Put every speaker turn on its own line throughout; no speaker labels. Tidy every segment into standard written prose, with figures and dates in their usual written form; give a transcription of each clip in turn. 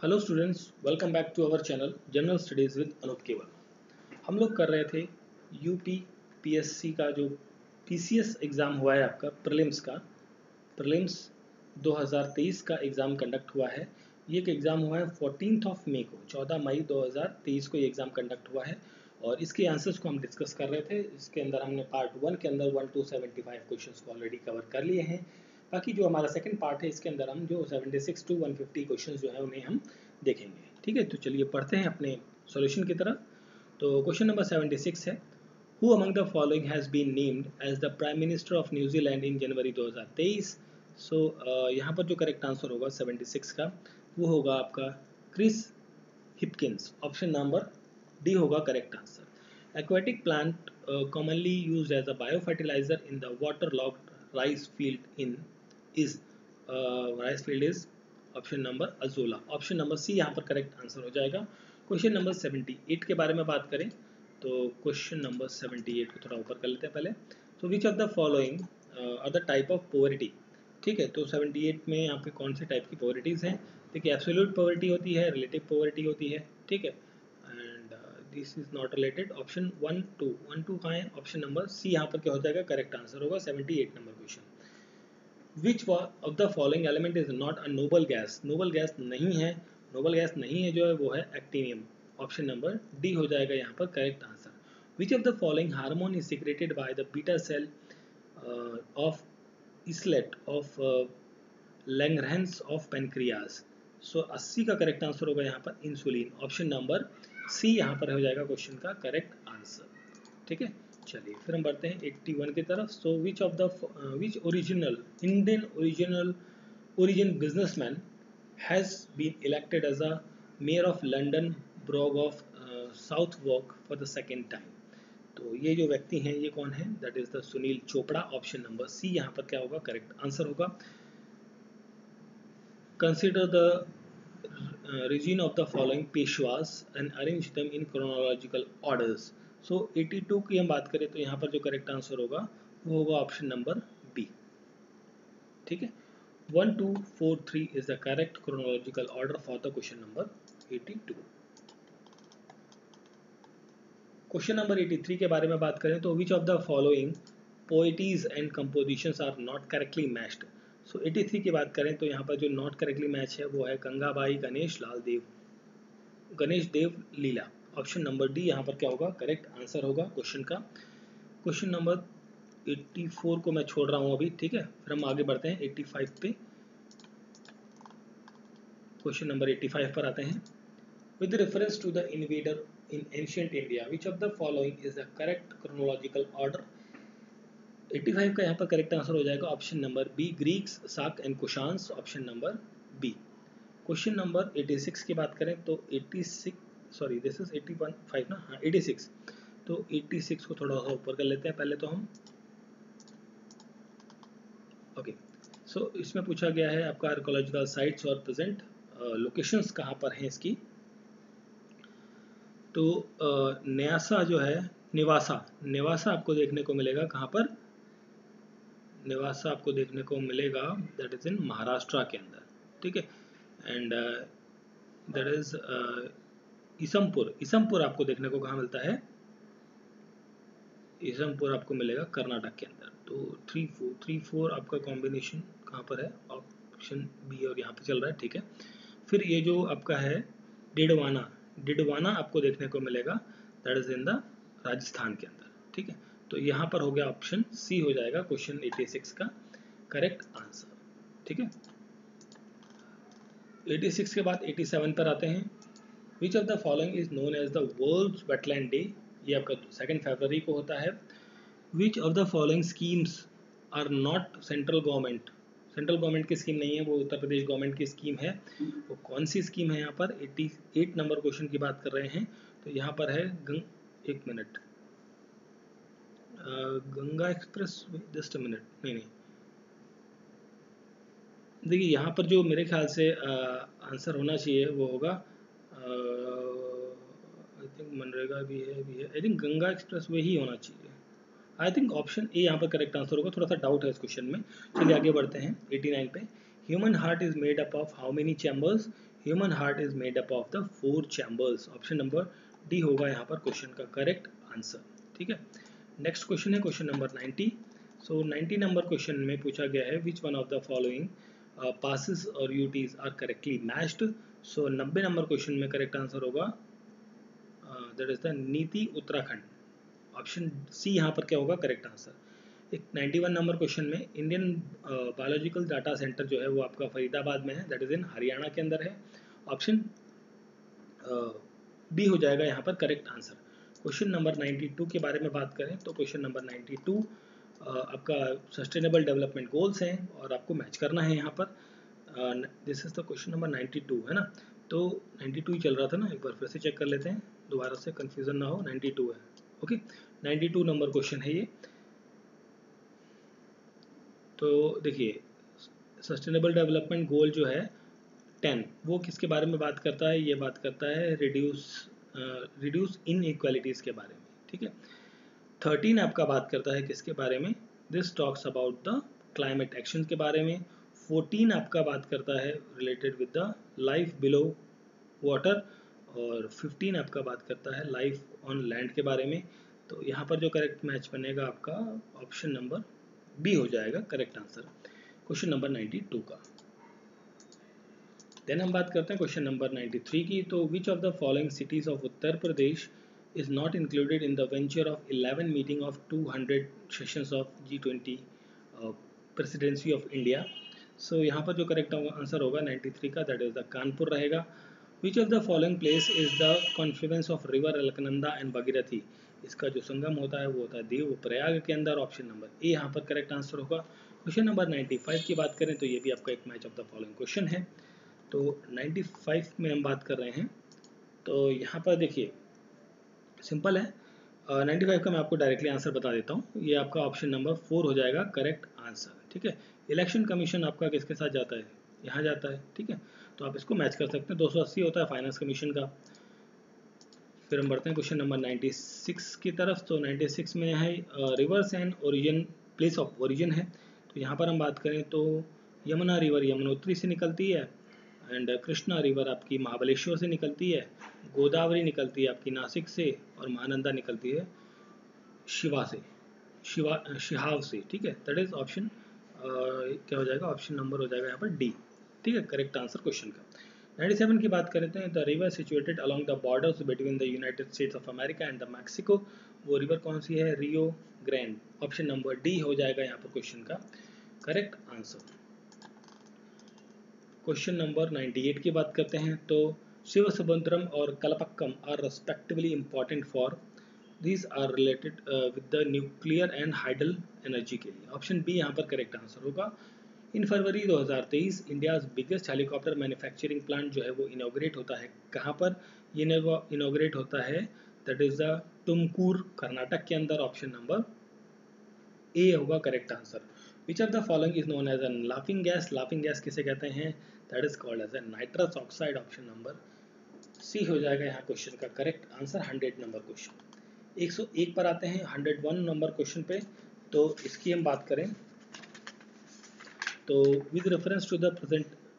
Hello students, welcome back to our channel general studies with Anoop Keval. हम लोग कर रहे थे यूपी पीएससी का जो पीसीएस एग्ज़ाम हुआ है आपका प्रीलिम्स 2023 का एग्ज़ाम कंडक्ट हुआ है। ये एक एग्ज़ाम हुआ है 14 मई को, 14 मई 2023 को ये एग्ज़ाम कंडक्ट हुआ है और इसके आंसर्स को हम डिस्कस कर रहे थे। इसके अंदर हमने पार्ट 1 के अंदर 1 to 75 क्वेश्चंस को ऑलरेडी कवर कर लिए हैं। बाकी जो हमारा सेकंड पार्ट है इसके अंदर हम जो 76 to 150 क्वेश्चंस जो है उन्हें हम देखेंगे। ठीक है, तो चलिए पढ़ते हैं अपने सॉल्यूशन की तरफ। तो क्वेश्चन नंबर 76 है, who among the following has been named as the prime minister of New Zealand in January 2023। So यहाँ पर जो करेक्ट आंसर होगा 76 का वो होगा आपका Chris Hipkins. Option number D होगा correct answer. Aquatic plant commonly used as a biofertilizer in the waterlogged rice field in is rice field is option number azolla. Option number C यहाँ पर correct answer हो जाएगा। Question number 78 के बारे में बात करें तो क्वेश्चन नंबर 78 को थोड़ा ऊपर कर लेते हैं पहले। तो which of the following are the type of poverty. ठीक है, तो 78 में आपके कौन से टाइप की पॉवर्टीज़ हैं। देखिए, एब्सोल्यूट पॉवर्टी होती है, रिलेटिव पॉवर्टी होती है। ठीक है, and this is not related. Option 1 2 कहाँ है, ऑप्शन नंबर सी यहाँ पर क्या हो जाएगा, करेक्ट आंसर होगा 78 number question. Which of the following element is not a noble gas. Noble gas नहीं है, नोबल गैस नहीं है जो है वो है एक्टिनियम। ऑप्शन नंबर डी हो जाएगा यहाँ पर correct answer. Which of the following hormone is secreted by the beta cell of islet of Langerhans of pancreas. So 80 का करेक्ट आंसर होगा यहाँ पर इंसुलिन। ऑप्शन नंबर सी यहाँ पर हो जाएगा क्वेश्चन का करेक्ट आंसर। ठीक है, चलिए फिर हम बढ़ते हैं 81 की तरफ। So which of the which original Indian origin businessman has been elected as a mayor of London borough of Southwark for the second time. तो ये जो व्यक्ति हैं ये कौन है, that is the Sunil Chopra. Option number C यहाँ पर क्या होगा, करेक्ट आंसर होगा। Consider the region of the following Peshwas and arrange them in chronological orders. So 82 की हम बात करें तो यहाँ पर जो करेक्ट आंसर होगा वो होगा ऑप्शन नंबर बी। ठीक है, 1 2 4 3 is the correct chronological order for the question number 82. Question number 83 के बारे में बात करें तो which of the following poets and compositions are not correctly matched. So 83 की बात करें तो यहाँ पर जो नॉट करेक्टली मैच है वो है गंगाबाई गणेश देव लीला। ऑप्शन नंबर डी यहाँ पर क्या होगा, करेक्ट आंसर होगा क्वेश्चन का। क्वेश्चन नंबर 84 को मैं छोड़ रहा हूँ अभी। ठीक है, फिर हम आगे बढ़ते हैं 85 पे। क्वेश्चन नंबर 85 पर आते हैं। With reference to the invader in ancient India, which of the following is the correct chronological order? 85 का यहाँ पर करेक्ट आंसर हो जाएगा option number B, Greeks, Saka and Kushans. Option number B. Question number 86 की बात करें तो 86 सॉरी दिस इज 85 ना, हाँ 86। तो 86 को थोड़ा सा ऊपर कर लेते हैं पहले तो हम। ओके, सो इसमें पूछा गया है आपका आर्कोलॉजिकल साइट्स और प्रेजेंट लोकेशंस कहाँ पर हैं इसकी। तो न्यासा जो है, नेवासा आपको देखने को मिलेगा कहाँ पर, नेवासा आपको देखने को मिलेगा दैट इज इन महाराष्ट्र के अंदर। ठीक है, एंड दैट इज इसमपुर आपको देखने को कहाँ मिलता है, इसमपुर आपको मिलेगा कर्नाटक के अंदर। तो 3 4 आपका कॉम्बिनेशन कहाँ पर है, ऑप्शन बी और यहाँ पे चल रहा है। ठीक है, फिर ये जो आपका है डिडवाना आपको देखने को मिलेगा that is in the Rajasthan के अंदर। ठीक है, तो यहाँ पर हो गया ऑप्शन सी हो जाएगा क्वेश्चन 86 का करेक्ट आंसर। ठीक है, 86 के बाद 87 पर आते हैं। Which of the following is known as the world wetland day. ये आपका 2 फरवरी को होता है। Which of the following schemes are not central government की स्कीम नहीं है, वो उत्तर प्रदेश गवर्नमेंट की स्कीम है। वो कौन सी स्कीम है, यहाँ पर 88 नंबर क्वेश्चन की बात कर रहे हैं। तो यहाँ पर है एक minute, Ganga express, just a minute, नहीं देखिए यहाँ पर जो मेरे ख्याल से आंसर होना चाहिए वो होगा आई थिंक मनरेगा भी है I think Ganga express way ही होना चाहिए। आई थिंक ऑप्शन ए यहाँ पर करेक्ट आंसर होगा, थोड़ा सा डाउट है इस क्वेश्चन में। चलिए आगे बढ़ते हैं 89 पे। Human heart is made up of how many chambers? Human heart is made up of the 4 chambers. Option number D होगा यहाँ पर क्वेश्चन का करेक्ट आंसर। ठीक है, नेक्स्ट क्वेश्चन है question number 90। So 90 number question में पूछा गया है which one of the following passes और UTs are correctly matched. So 90 number question में करेक्ट आंसर होगा दैट इज द नीति उत्तराखंड। ऑप्शन सी यहाँ पर क्या होगा करेक्ट आंसर। एक 91 नंबर क्वेश्चन में इंडियन बायोलॉजिकल डाटा सेंटर जो है वो आपका फरीदाबाद में है, दैट इज इन हरियाणा के अंदर है। ऑप्शन बी हो जाएगा यहाँ पर करेक्ट आंसर। क्वेश्चन नंबर 92 के बारे में बात करें तो क्वेश्चन नंबर 92 आपका सस्टेनेबल डेवलपमेंट गोल्स हैं और आपको मैच करना है यहाँ पर। This is the question number 92 है ना, तो 92 ही चल रहा था ना, एक बार फिर से चेक कर लेते हैं दोबारा से, कंफ्यूजन ना हो। 92 है, ओके 92 नंबर क्वेश्चन है ये। तो देखिए सस्टेनेबल डेवलपमेंट गोल जो है 10 वो किसके बारे में बात करता है? ये बात करता है रिड्यूस इनइक्वालिटीज़ के बारे में। ठीक है, 13 आपका बात करता है किसके बारे में? This talks about the climate action के बारे में। 14 आपका बात करता है related with the life below water, और 15 आपका बात करता है लाइफ ऑन लैंड के बारे में। तो यहाँ पर जो करेक्ट मैच बनेगा आपका ऑप्शन नंबर बी हो जाएगा करेक्ट आंसर क्वेश्चन नंबर 92 का। देन हम बात करते हैं क्वेश्चन नंबर 93 की। तो which of the following cities of Uttar Pradesh is not included in the venture of 11 meeting of 200 sessions of G20 presidency of India। So यहाँ पर जो करेक्ट आंसर होगा 93 का दैट इज द कानपुर रहेगा। विच of the following place is the Confluence of river Alaknanda and Bhagirathi? इसका जो संगम होता है वो होता है देव प्रयाग के अंदर। ऑप्शन नंबर ए यहाँ पर करेक्ट आंसर होगा। क्वेश्चन नंबर 95 की बात करें तो ये भी आपका एक match of the following question है। तो 95 में हम बात कर रहे हैं, तो यहाँ पर देखिए सिंपल है। 95 का मैं आपको डायरेक्टली आंसर बता देता हूँ, ये आपका ऑप्शन नंबर 4 हो जाएगा करेक्ट आंसर। ठीक है, इलेक्शन कमीशन आपका किसके साथ जाता है? यहाँ जाता है। ठीक है, तो आप इसको मैच कर सकते हैं। 280 होता है फाइनेंस कमीशन का। फिर हम बढ़ते हैं क्वेश्चन नंबर 96 की तरफ। तो 96 में है reverse and origin, place of origin है। तो यहाँ पर हम बात करें तो यमुना रिवर यमुनोत्री से निकलती है, एंड कृष्णा रिवर आपकी महाबलेश्वर से निकलती है, गोदावरी निकलती है आपकी नासिक से, और महानंदा निकलती है शिहाव से। ठीक है, दैट इज ऑप्शन क्या हो जाएगा? ऑप्शन नंबर हो जाएगा यहाँ पर डी। ठीक है, करेक्ट आंसर क्वेश्चन का। 97 की बात करें तो the river situated along the borders between the United states of America and the Mexico, वो रिवर कौन सी है? रियो ग्रैंड। ऑप्शन नंबर डी हो जाएगा यहाँ पर क्वेश्चन का करेक्ट आंसर। क्वेश्चन नंबर 98 की बात करते हैं तो शिवसमुद्रम और Kalpakkam are respectively important for, these are related with the nuclear and hydel energy के लिए। ऑप्शन बी यहाँ पर करेक्ट आंसर होगा। In February 2023 India's biggest helicopter manufacturing plant जो है वो इनॉग्रेट होता है कहाँ पर? ये इनॉग्रेट होता है that is the Tumkur Karnataka के अंदर। ऑप्शन नंबर ए होगा correct answer. Which of the following is known as an laughing gas? Laughing gas किसे कहते हैं? That is called as a nitrous oxide. Option number C हो जाएगा यहाँ क्वेश्चन का करेक्ट आंसर। 100 number question. 101 पर आते हैं 101 नंबर क्वेश्चन पे। तो इसकी हम बात करें तो with reference to the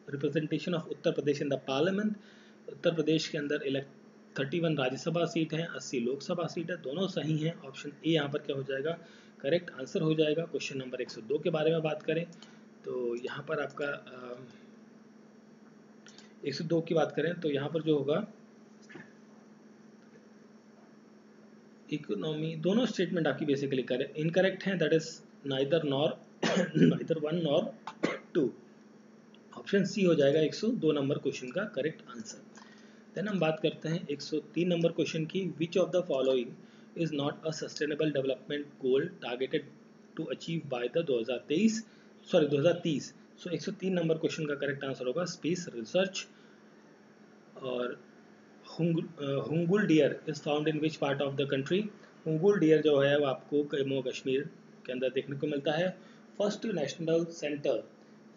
representation of Uttar Pradesh in the parliament, Uttar Pradesh के अंदर 31 राज्यसभा सीट हैं, 80 लोकसभा सीट है, दोनों सही हैं। ऑप्शन ए यहाँ पर क्या हो जाएगा? करेक्ट आंसर हो जाएगा। क्वेश्चन नंबर 102 के बारे में बात करें तो यहाँ पर आपका 102 की बात करें तो यहाँ पर जो होगा इकोनॉमी, दोनों स्टेटमेंट आपकी बेसिकली इनकरेक्ट हैं, that is neither nor neither 1 nor 2। Option C हो जाएगा 102 नंबर क्वेश्चन का करेक्ट आंसर। देन हम बात करते हैं 103 नंबर क्वेश्चन की। Which of the following is not a sustainable development goal targeted to achieve by the 2030। So 103 number question का correct answer होगा स्पेस रिसर्च। और Hangul deer is found in which part of the country? हुंगुल dear जो है वो आपको जम्मू कश्मीर के अंदर देखने को मिलता है। First national centre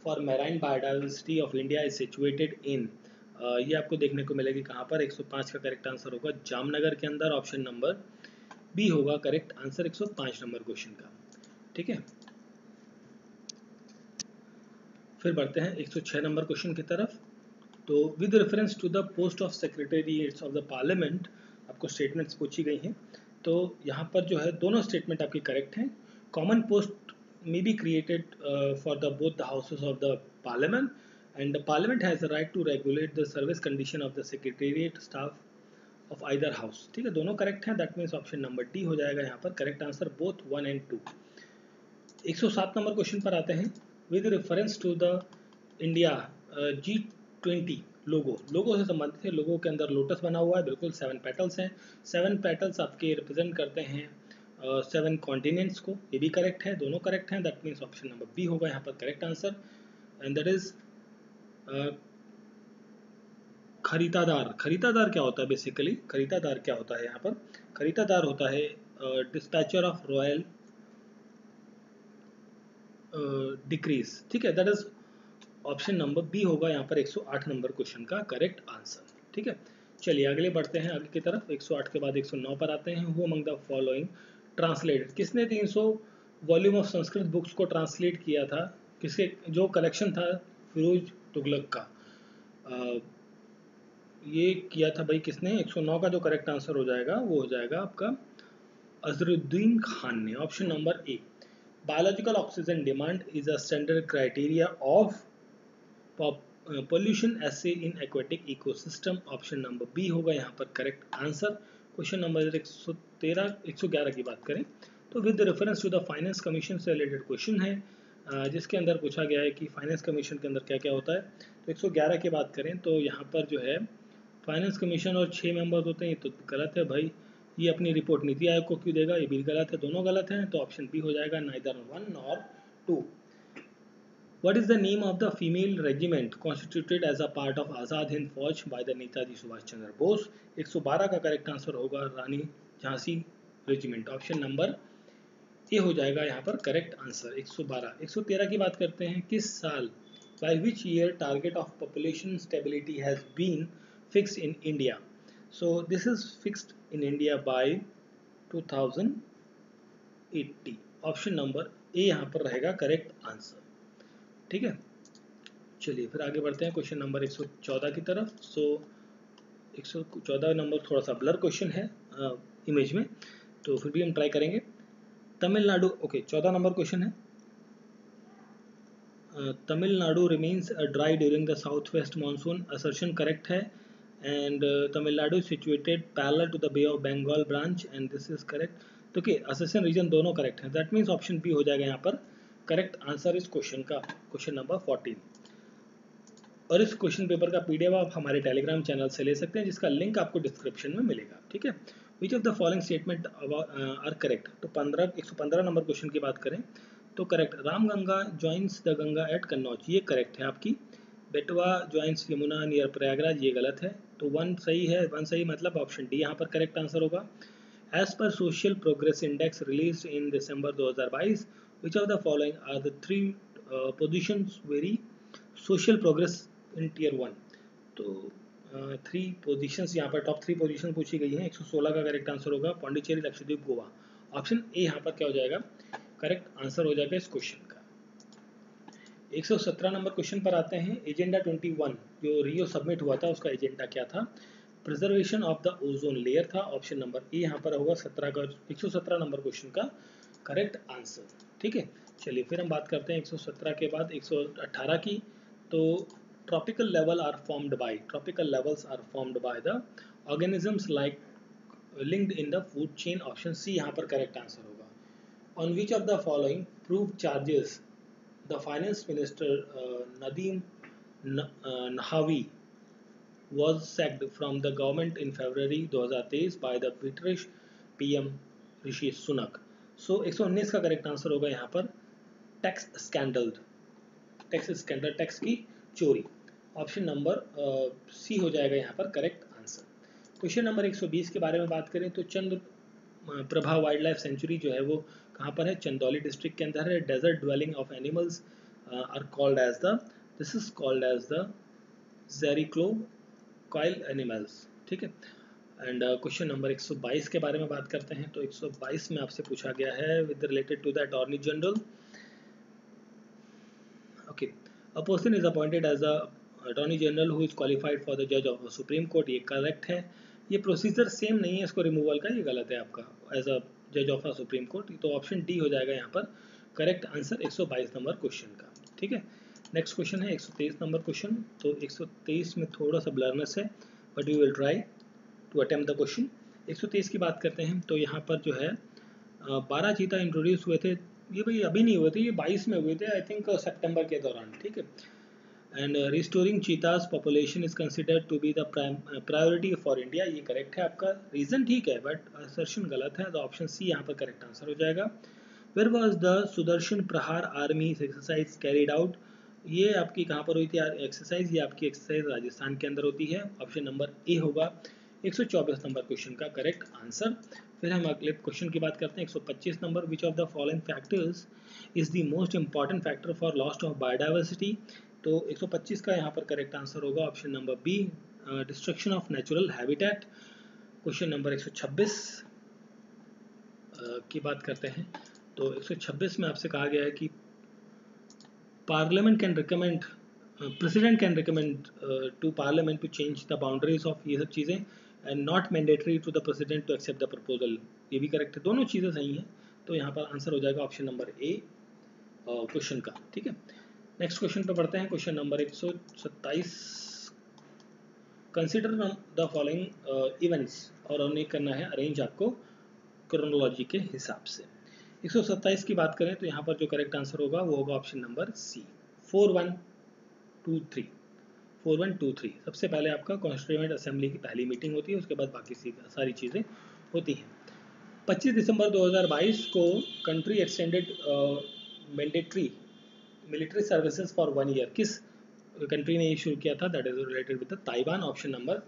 for marine biodiversity of India is situated in, ये आपको देखने को मिलेगी कहाँ पर? 105 का करेक्ट आंसर होगा जामनगर के अंदर। ऑप्शन नंबर बी होगा करेक्ट आंसर 105 नंबर क्वेश्चन का। ठीक है, फिर बढ़ते हैं 106 नंबर क्वेश्चन की तरफ। तो with reference to the post of secretariats of the parliament आपको स्टेटमेंट्स पूछी गई हैं। तो यहाँ पर जो है दोनों स्टेटमेंट आपकी करेक्ट हैं। Common post may be created for the both the houses of the parliament, and the parliament has the right to regulate the service condition of the secretariat staff of either house। ठीक है, दोनों correct हैं, that means option number D हो जाएगा यहाँ पर correct answer, both 1 and 2। 107 नंबर question पर आते हैं। With reference to the India G20 logo से संबंधित है। लोगो के अंदर लोटस बना हुआ है, बिल्कुल 7 पेटल्स हैं। 7 पेटल्स आपके रिप्रेजेंट करते हैं 7 कॉन्टिनेंट्स को, ये भी करेक्ट है, दोनों करेक्ट हैं, that means option number B होगा यहाँ पर correct answer, and that is खरीदादार। खरीदादार क्या होता है बेसिकली? खरीदादार क्या होता है यहाँ पर? खरीदादार होता है डिस्पैचर ऑफ रॉयल डिक्रीज। ठीक है, that is option number B होगा यहाँ पर 108 नंबर क्वेश्चन का करेक्ट आंसर। ठीक है, चलिए आगे बढ़ते हैं आगे की तरफ। 108 के बाद 109 पर आते हैं। Who among the following translated, किसने 300 वॉल्यूम ऑफ संस्कृत बुक्स को ट्रांसलेट किया था? किसके जो कलेक्शन था फिरोज तुगलक का, ये किया था भाई किसने? 109 का जो करेक्ट आंसर हो जाएगा वो हो जाएगा आपका अजरुद्दीन खान ने, option number A. Biological oxygen demand is a standard criteria of pollution assay in aquatic ecosystem, option number B होगा यहाँ पर करेक्ट आंसर। क्वेश्चन नंबर 111 की बात करें तो with reference to the finance commission से रिलेटेड क्वेश्चन है, जिसके अंदर पूछा गया है कि फाइनेंस कमीशन के अंदर क्या क्या होता है। तो 111 की बात करें तो यहाँ पर जो है फाइनेंस कमीशन और 6 मेंबर्स होते हैं, ये तो गलत है भाई। ये अपनी रिपोर्ट नीति आयोग को क्यों देगा? ये भी गलत है, दोनों गलत हैं, तो ऑप्शन बी हो जाएगा neither 1 nor 2। What is the name of the female regiment constituted as a part of Azad Hind Fauj by the Netaji Subhash Chandra Bose? 112 का करेक्ट आंसर होगा Rani Jhansi regiment, option number A हो जाएगा यहाँ पर correct answer 112। 113 की बात करते हैं। किस साल, by which year target of population stability has been fixed in India? So this is fixed in India by 2080, option number A यहाँ पर रहेगा करेक्ट आंसर। ठीक है, चलिए फिर आगे बढ़ते हैं क्वेश्चन नंबर 114 की तरफ। सो 114 नंबर थोड़ा सा ब्लर क्वेश्चन है इमेज में, तो फिर भी हम ट्राई करेंगे। तमिलनाडु, ओके 14 नंबर क्वेश्चन है। Tamil Nadu remains dry during the south west monsoon, assertion correct है, and Tamil Nadu situated parallel to the bay of Bengal branch, and this is correct. तो कि असर्शन रीजन दोनों करेक्ट है, दैट मीन्स ऑप्शन बी हो जाएगा यहाँ पर करेक्ट आंसर इस क्वेश्चन का, क्वेश्चन नंबर 14। और इस क्वेश्चन पेपर का पीडीएफ आप हमारे टेलीग्राम चैनल से ले सकते हैं, जिसका लिंक आपको डिस्क्रिप्शन में मिलेगा। ठीक है, which of the following statement are correct? तो 115 नंबर क्वेश्चन की बात करें तो correct, Ramganga joins the Ganga at Kannauj, ये करेक्ट है आपकी। बेटवा ज्वाइंस यमुना नियर प्रयागराज, ये गलत है। तो 1 सही है, 1 सही मतलब ऑप्शन डी यहाँ पर करेक्ट आंसर होगा। As per social progress index release in December 2022, which of the following are the 3 positions very social progress in tier 1? तो 3 पोजीशंस यहाँ पर, टॉप 3 पोजीशन पूछी गई हैं। 116 का करेक्ट आंसर होगा पौंडीचेरी, लक्षद्वीप, गोवा, ऑप्शन ए यहाँ पर क्या हो जाएगा करेक्ट आंसर हो जाएगा इस क्वेश्चन का। 117 नंबर क्वेश्चन पर आते हैं। एजेंडा 21 जो रियो सबमिट हुआ था उसका एजेंडा क्या था? Preservation of the ozone layer था, ऑप्शन नंबर ए यहाँ पर होगा 117 नंबर क्वेश्चन का करेक्ट आंसर। ठीक है, चलिए फिर हम बात करते हैं 117 के बाद 118 की। तो tropical level are formed by, tropical levels are formed by the organisms like linked in the food chain, option C यहाँ पर करेक्ट आंसर होगा। On which of the following proof charges the finance minister Nadhim Zahawi was sacked from the government in February 2023 by the British PM Rishi Sunak? सो 119 का correct answer होगा यहाँ पर tax scandal, tax की चोरी, option number C हो जाएगा यहाँ पर करेक्ट आंसर। क्वेश्चन नंबर 120 के बारे में बात करें तो चंद्र प्रभा वाइल्ड लाइफ सेंचुरी जो है वो कहाँ पर है? चंदौली डिस्ट्रिक्ट के अंदर है। Desert dwelling of animals are called as the, this is called as the xerocole animals. ठीक है, एंड क्वेश्चन नंबर 122 के बारे में बात करते हैं। तो 122 में आपसे पूछा गया है with related to the attorney general, okay, a person is appointed as a attorney general who is qualified for the जज ऑफ सुप्रीम कोर्ट, ये करेक्ट है। ये प्रोसीजर सेम नहीं है इसको रिमूवल का, ये गलत है आपका, एज अ जज ऑफ अ सुप्रीम कोर्ट, तो ऑप्शन डी हो जाएगा यहाँ पर करेक्ट आंसर 122 नंबर क्वेश्चन का। ठीक है, नेक्स्ट क्वेश्चन है 123 नंबर क्वेश्चन। तो 123 में थोड़ा सा ब्लरनेस है, but we will try to attempt the question. 123 की बात करते हैं तो यहाँ पर जो है 12 चीता इंट्रोड्यूस हुए थे, ये भाई अभी नहीं हुए थे, ये 22 में हुए थे आई थिंक सितंबर के दौरान। ठीक है, and restoring cheetahs population is considered to be the priority for India, ये करेक्ट है आपका। रीजन ठीक है बट असर्शन गलत है, तो ऑप्शन सी यहाँ पर करेक्ट आंसर हो जाएगा। वेयर वॉज द सुदर्शन प्रहार आर्मी एक्सरसाइज कैरिड आउट, ये आपकी कहाँ पर हुई थी एक्सरसाइज, ये आपकी एक्सरसाइज राजस्थान के अंदर होती है, ऑप्शन नंबर ए होगा 124 नंबर क्वेश्चन का करेक्ट आंसर। फिर हम अगले क्वेश्चन की बात करते हैं 125 number. Which of the following factors is the most important factor for loss of biodiversity, तो 125 का यहाँ पर करेक्ट आंसर होगा option number B, destruction of natural habitat. Question number 126 की बात करते हैं तो 126 में आपसे कहा गया है कि parliament can recommend, president can recommend to parliament to change the boundaries of, ये सब चीज़ें, and not mandatory to the president to accept the proposal, ये भी करेक्ट है, दोनों चीज़ें सही हैं, तो यहाँ पर आंसर हो जाएगा ऑप्शन नंबर ए क्वेश्चन का। ठीक है, नेक्स्ट क्वेश्चन पे बढ़ते हैं, question number 127। Consider the following events, और उन्हें करना है अरेंज आपको क्रोनोलॉजी के हिसाब से। 127 की बात करें तो यहाँ पर जो करेक्ट आंसर होगा वो होगा ऑप्शन नंबर सी, 4123। 4123 सबसे पहले आपका कॉन्स्टिट्यूएंट असेंबली की पहली मीटिंग होती है, उसके बाद बाकी सारी चीज़ें होती हैं। 25 दिसंबर 2022 को country extended mandatory military services for 1 year, किस कंट्री ने ये शुरू किया था, that is related with the Taiwan, option number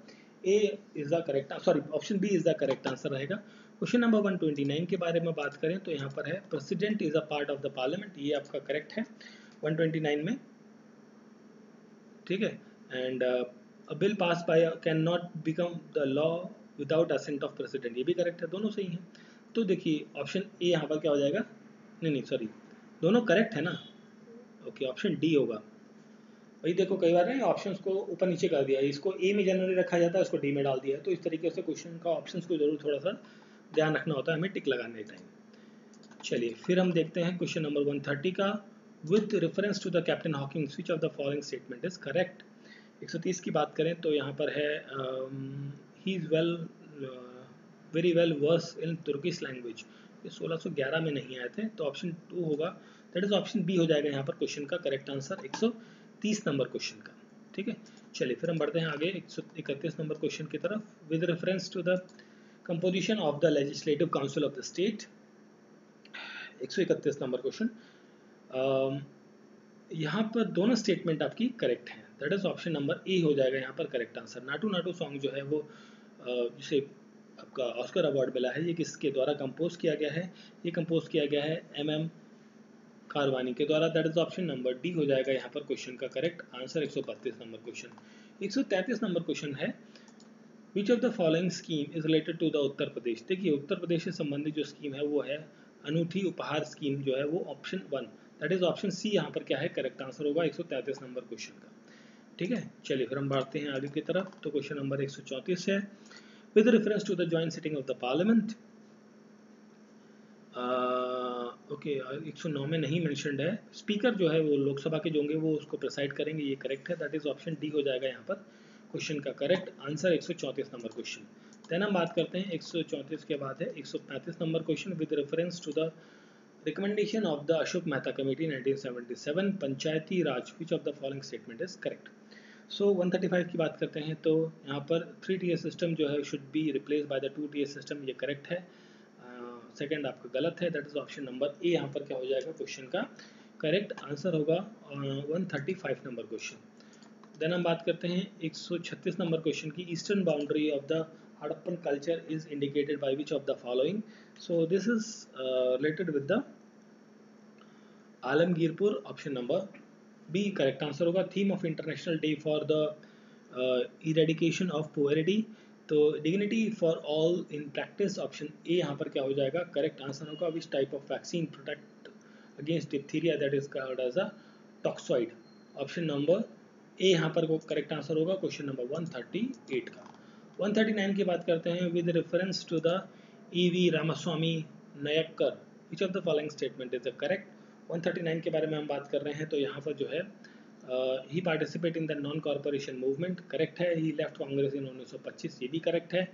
A is the correct, sorry option B is the correct answer रहेगा। क्वेश्चन नंबर 129 के बारे में बात करें तो यहाँ पर है president is a part of the parliament, ये आपका करेक्ट है 129 में। ठीक है, and a bill pass by can not become the law without assent of president, ये भी करेक्ट है, दोनों सही हैं। तो देखिए ऑप्शन ए यहाँ पर क्या हो जाएगा, नहीं सॉरी, दोनों करेक्ट है ना, ओके ऑप्शन डी होगा। भाई देखो कई बार ना ऑप्शंस को ऊपर नीचे कर दिया, इसको ए में जनरली रखा जाता है, इसको डी में डाल दिया है, तो इस तरीके से क्वेश्चन का ऑप्शंस को जरूर थोड़ा सा ध्यान रखना होता है हमें टिक लगाने टाइम। चलिए फिर हम देखते हैं क्वेश्चन नंबर 130 का। With reference to the Captain Hawking which of the following statement is correct. 130 की बात करें तो यहाँ पर है he is well very well versed in Turkish language, ये 1611 में नहीं आए थे, तो ऑप्शन 2 होगा, दैट इज ऑप्शन बी हो जाएगा यहाँ पर क्वेश्चन का करेक्ट आंसर 130 नंबर क्वेश्चन का। ठीक है, चलिए फिर हम बढ़ते हैं आगे 131 नंबर क्वेश्चन की तरफ। With reference to the composition of the legislative council of the state, 131 number question, यहाँ पर दोनों स्टेटमेंट आपकी करेक्ट हैं, that is option number A हो जाएगा यहाँ पर correct answer. Naatu Naatu song जो है वो जिसे आपका ऑस्कर अवार्ड मिला है, ये किसके द्वारा कंपोज किया गया है, ये कंपोज किया गया है MM कारवानी के द्वारा, that is option number D हो जाएगा यहाँ पर क्वेश्चन का correct answer 132 number question. 133 number question है which of the following scheme is related to the Uttar Pradesh. देखिए उत्तर प्रदेश से संबंधित जो स्कीम है वो है अनूठी उपहार स्कीम, जो है वो option 1, that is option C यहाँ पर क्या है करेक्ट आंसर होगा 133 नंबर क्वेश्चन का। ठीक है, चलिए फिर हम बढ़ते हैं आगे की तरफ, तो क्वेश्चन नंबर 134 है with reference to the joint sitting of the parliament, okay 109 में नहीं मेंशन्ड है, स्पीकर जो है वो लोकसभा के जो होंगे वो उसको प्रिसाइड करेंगे, ये करेक्ट है, दैट इज ऑप्शन डी हो जाएगा यहाँ पर क्वेश्चन का correct answer 134 number question. Then हम बात करते हैं 134 के बाद है 135 number question with reference to the recommendation of the Ashok Mehta committee 1977 Panchayati Raj, which of the following statement is correct. So 135 की बात करते हैं तो यहाँ पर 3 tier सिस्टम जो है should be replace by the 2 tier system, ये करेक्ट है। सेकंड आपका गलत है, that is option number A यहाँ पर क्या हो जाएगा क्वेश्चन का करेक्ट आंसर होगा 135 नंबर क्वेश्चन। देन हम बात करते हैं 136 नंबर क्वेश्चन की। Eastern boundary of the Harappan culture is indicated by which of the following, so this is related with the Alamgirpur, option number B correct answer होगा। Theme of international day for the eradication of poverty, तो dignity for all in practice, option A यहाँ पर क्या हो जाएगा correct answer होगा। Which type of vaccine protect against diphtheria, that is called as a toxoid, option number A यहाँ पर वो करेक्ट आंसर होगा क्वेश्चन नंबर 138 का। 139 की बात करते हैं। With reference to the E.V. Ramaswamy Naicker which of the following statement is the correct. 139 के बारे में हम बात कर रहे हैं, तो यहाँ पर जो है he participate in the non corporation movement, correct है। ही लेफ्ट कांग्रेस इन 1925, ये भी करेक्ट है।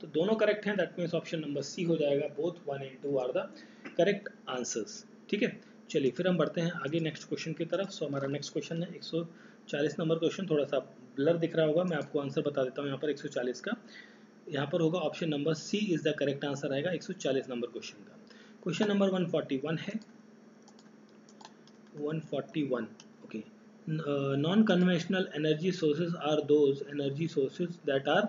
तो दोनों करेक्ट हैं, that means option number C हो जाएगा। Both 1 and 2 are the correct answers. ठीक है, चलिए फिर हम बढ़ते हैं आगे नेक्स्ट क्वेश्चन की तरफ। सो हमारा नेक्स्ट क्वेश्चन है 140 नंबर क्वेश्चन। थोड़ा सा ब्लर दिख रहा होगा, मैं आपको आंसर बता देता हूँ यहाँ पर 140 का। यहाँ पर होगा option number C is the correct answer आएगा 140 नंबर क्वेश्चन का। क्वेश्चन नंबर 141 है, 141 okay. Non conventional energy sources are those energy sources that are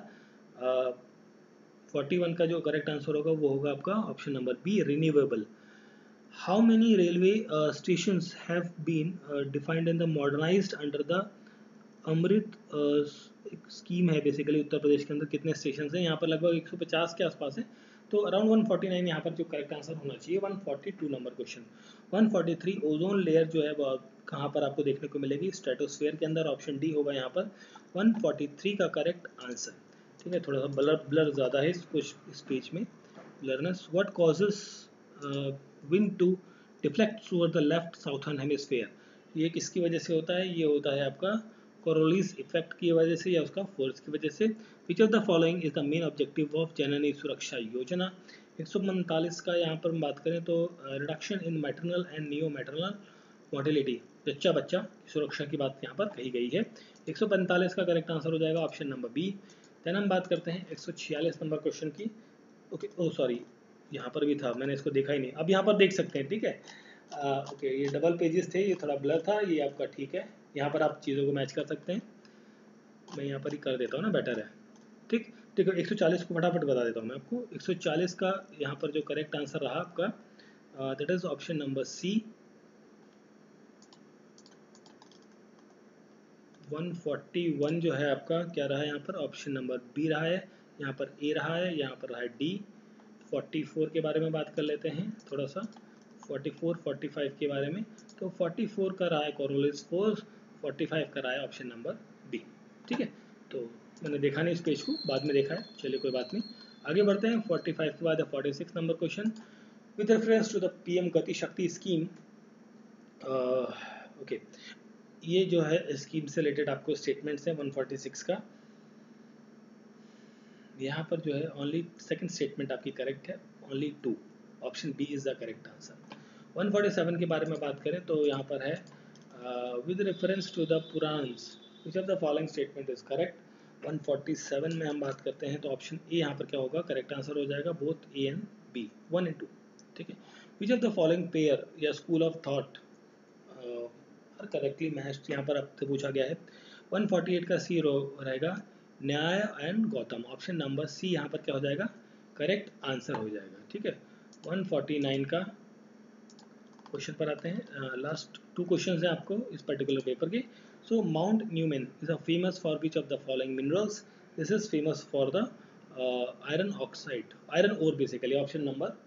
41 का जो करेक्ट आंसर होगा वो होगा आपका option number B, renewable. How many railway stations have been defined in the modernized under the Amrit scheme है basically Uttar Pradesh के अंदर कितने स्टेशन हैं? यहाँ पर लगभग 150 के आसपास है, तो अराउंड 149 यहाँ पर जो करेक्ट आंसर होना चाहिए। 142 नंबर क्वेश्चन। 143 ओजोन लेयर जो है वो कहाँ पर आपको देखने को मिलेगी? स्ट्रेटोस्फेयर के अंदर, ऑप्शन डी होगा यहाँ पर 143 का करेक्ट आंसर। ठीक है, थोड़ा सा ब्लर ज़्यादा है इस पेज में, blurness. What causes wind to deflect toward the left southern hemisphere, ये किसकी वजह से होता है? ये होता है आपका कोरोलिस इफेक्ट की वजह से या उसका फोर्स की वजह से। Which of the following is the main objective of Janani Suraksha Yojana. 145 का यहाँ पर हम बात करें तो reduction in maternal and neo maternal mortality, जच्चा बच्चा की सुरक्षा की बात यहाँ पर कही गई है। 145 का करेक्ट आंसर हो जाएगा ऑप्शन नंबर बी। देन हम बात करते हैं 146 नंबर क्वेश्चन की। ओके, ओ सॉरी, यहाँ पर भी था, मैंने इसको देखा ही नहीं, अब यहाँ पर देख सकते हैं। ठीक है, ओके, ये डबल पेजेस थे, ये थोड़ा ब्लर था, ये आपका ठीक है। यहाँ पर आप चीज़ों को मैच कर सकते हैं, मैं यहाँ पर ही कर देता हूँ ना, बेटर है। ठीक ठीक है, 140 को फटाफट बता देता हूँ मैं आपको। 140 का यहाँ पर जो करेक्ट आंसर रहा आपका that is option number C. 141 जो है आपका क्या रहा है यहाँ पर? ऑप्शन नंबर बी रहा है, यहाँ पर ए रहा है, यहाँ पर रहा है डी। 44 के बारे में बात कर लेते हैं थोड़ा सा, 44 45 के बारे में। तो 44 का रहा है कोरोलिस फोर्स, 45 का रहा है ऑप्शन नंबर बी। ठीक है, तो मैंने देखा नहीं इस पेज को, बाद में देखा है, चलिए कोई बात नहीं, आगे बढ़ते हैं। 45 के बाद 46 number question. With reference to the PM Gati Shakti scheme, okay, ये जो है स्कीम से रिलेटेड आपको स्टेटमेंट्स है 146 का। यहाँ पर जो है ओनली सेकंड स्टेटमेंट आपकी करेक्ट है, only 2, option B is the correct answer. 147 के बारे में बात करें तो यहाँ पर है with reference to the Puranas which of the following statement is correct. 147 में हम बात करते हैं तो ऑप्शन ए यहाँ पर क्या होगा? करेक्ट आंसर हो जाएगा, both A and B, 1 and 2। ठीक है, which of the following pair या school of thought correctly matched, यहाँ पर आपसे पूछा गया है। 148 का सी रहेगा Nyaya and Gautam, option number C यहाँ पर क्या हो जाएगा? करेक्ट आंसर हो जाएगा। ठीक है, 149 का क्वेश्चन पर आते हैं। लास्ट 2 क्वेश्चन हैं आपको इस पर्टिकुलर पेपर के। So Mount Newman is a famous for which of the following minerals? This is famous for the iron oxide, iron ore basically, option number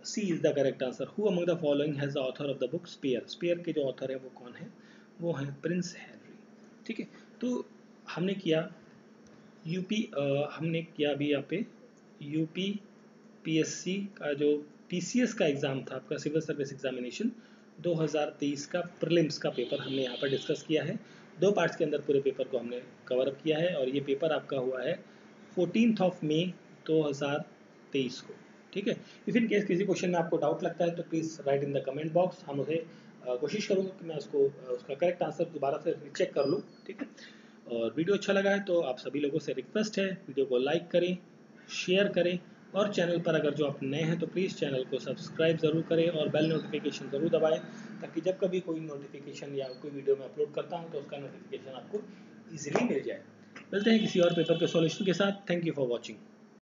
C is the correct answer. Who among the following has the author of the book spare? Spare के जो author है वो कौन है? वो है Prince Harry. ठीक है, तो हमने किया हमने किया अभी यहाँ पे यूपी पीएससी का जो पीसीएस का एग्ज़ाम था आपका, सिविल सर्विस एग्जामिनेशन 2023 का प्रीलिम्स का पेपर हमने यहाँ पर डिस्कस किया है। 2 पार्ट्स के अंदर पूरे पेपर को हमने कवर अप किया है और ये पेपर आपका हुआ है 14 मई 2023 को। ठीक है, इफ इन केस किसी क्वेश्चन में आपको डाउट लगता है तो please write in the comment box, हम उसे कोशिश करूँगा कि मैं उसका करेक्ट आंसर दोबारा से चेक कर लूँ। ठीक है, और वीडियो अच्छा लगा है तो आप सभी लोगों से रिक्वेस्ट है वीडियो को लाइक करें, शेयर करें, और चैनल पर अगर जो आप नए हैं तो प्लीज़ चैनल को सब्सक्राइब ज़रूर करें और बेल नोटिफिकेशन ज़रूर दबाएं, ताकि जब कभी कोई नोटिफिकेशन या कोई वीडियो मैं अपलोड करता हूं तो उसका नोटिफिकेशन आपको ईजिली मिल जाए। मिलते हैं किसी और पेपर के सॉल्यूशन के साथ। Thank you for watching.